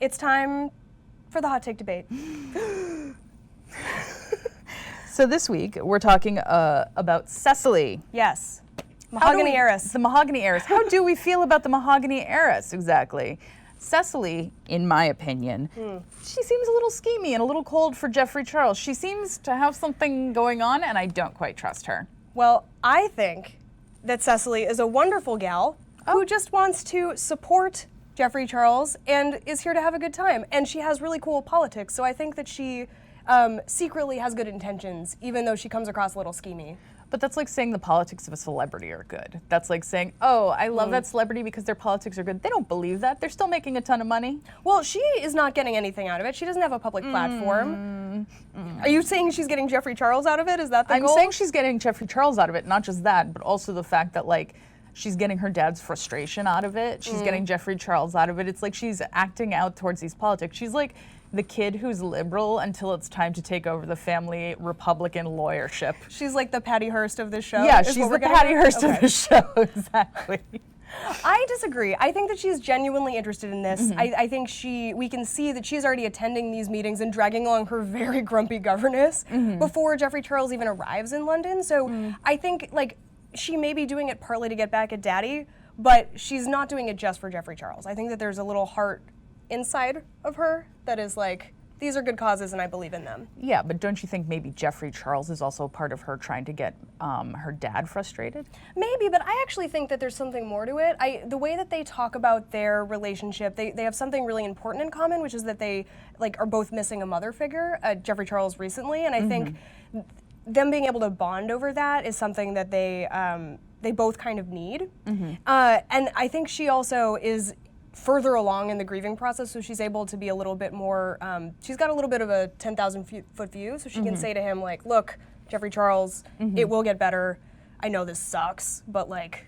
it's time for the hot take debate. So this week, we're talking about Cecily. Yes. Mahogany heiress. The mahogany heiress. How do we feel about the mahogany heiress, exactly? Cecily, in my opinion, she seems a little schemy and a little cold for Geoffrey Charles. She seems to have something going on, and I don't quite trust her. Well, I think that Cecily is a wonderful gal who just wants to support Geoffrey Charles and is here to have a good time. And she has really cool politics, so I think that she secretly has good intentions, even though she comes across a little schemy. But that's like saying the politics of a celebrity are good. That's like saying, oh, I love that celebrity because their politics are good. They don't believe that. They're still making a ton of money. Well, she is not getting anything out of it. She doesn't have a public platform. Are you saying she's getting Geoffrey Charles out of it? Is that the goal? I'm saying she's getting Geoffrey Charles out of it, not just that, but also the fact that, like, she's getting her dad's frustration out of it. She's getting Geoffrey Charles out of it. It's like she's acting out towards these politics. She's like the kid who's liberal until it's time to take over the family Republican lawyership. She's like the Patty Hearst of this show? Yeah, she's the Patty Hearst of the show, exactly. I disagree. I think that she's genuinely interested in this. I think we can see that she's already attending these meetings and dragging along her very grumpy governess before Geoffrey Charles even arrives in London. So I think, like, she may be doing it partly to get back at Daddy, but she's not doing it just for Geoffrey Charles. I think that there's a little heart inside of her that is like, these are good causes and I believe in them. Yeah, but don't you think maybe Geoffrey Charles is also part of her trying to get her dad frustrated? Maybe, but I actually think that there's something more to it. The way that they talk about their relationship, they have something really important in common, which is that they are both missing a mother figure, Geoffrey Charles recently, and I think them being able to bond over that is something that they both kind of need. And I think she also is further along in the grieving process, so she's able to be a little bit more, she's got a little bit of a 10,000 foot view, so she can say to him, like, look, Geoffrey Charles, it will get better. I know this sucks, but like,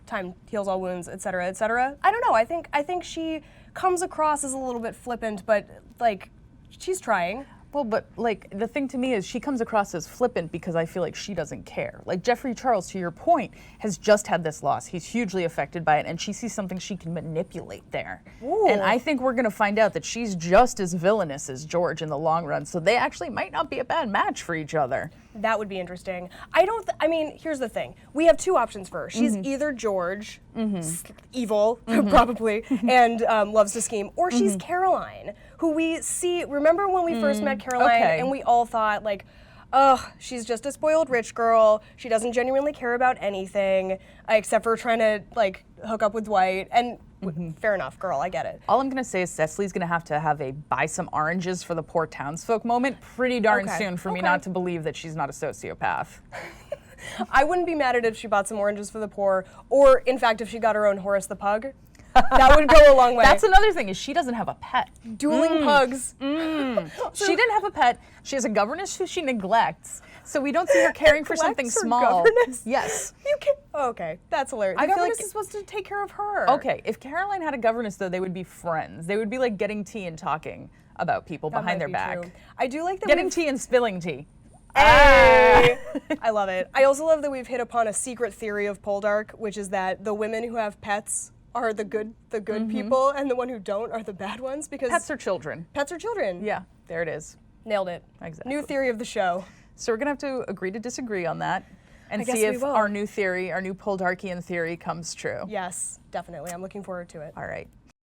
time heals all wounds, et cetera, et cetera. I don't know, I think she comes across as a little bit flippant, but like, she's trying. Well, but like the thing to me is she comes across as flippant because I feel like she doesn't care. Like Geoffrey Charles, to your point, has just had this loss. He's hugely affected by it, and she sees something she can manipulate there. Ooh. And I think we're going to find out that she's just as villainous as George in the long run, so they actually might not be a bad match for each other. That would be interesting. I mean, here's the thing. We have two options for her. She's either George, evil, probably, and loves to scheme, or she's Caroline, who we see, remember when we first met Caroline, and we all thought, like, oh, she's just a spoiled rich girl. She doesn't genuinely care about anything, except for trying to, like, hook up with Dwight, and fair enough, girl, I get it. All I'm going to say is Cecily's going to have a buy some oranges for the poor townsfolk moment pretty darn soon for me not to believe that she's not a sociopath. I wouldn't be mad at it if she bought some oranges for the poor, or in fact, if she got her own Horace the Pug. That would go a long way. That's another thing, is she doesn't have a pet. Dueling pugs. She didn't have a pet. She has a governess who she neglects. So we don't see her caring for something small. Governess? Yes. You can. Okay, that's hilarious. The governess is supposed to take care of her. Okay, if Caroline had a governess, though, they would be friends. They would be like getting tea and talking about people behind their back. True. I do like that. Getting tea and spilling tea. Hey! I love it. I also love that we've hit upon a secret theory of Poldark, which is that the women who have pets are the good people, and the one who don't are the bad ones, because pets are children. Pets are children. Yeah, there it is. Nailed it. Exactly. New theory of the show. So we're gonna have to agree to disagree on that, and guess see if we will. our new theory, our new Poldarkian theory, comes true. Yes, definitely. I'm looking forward to it. All right.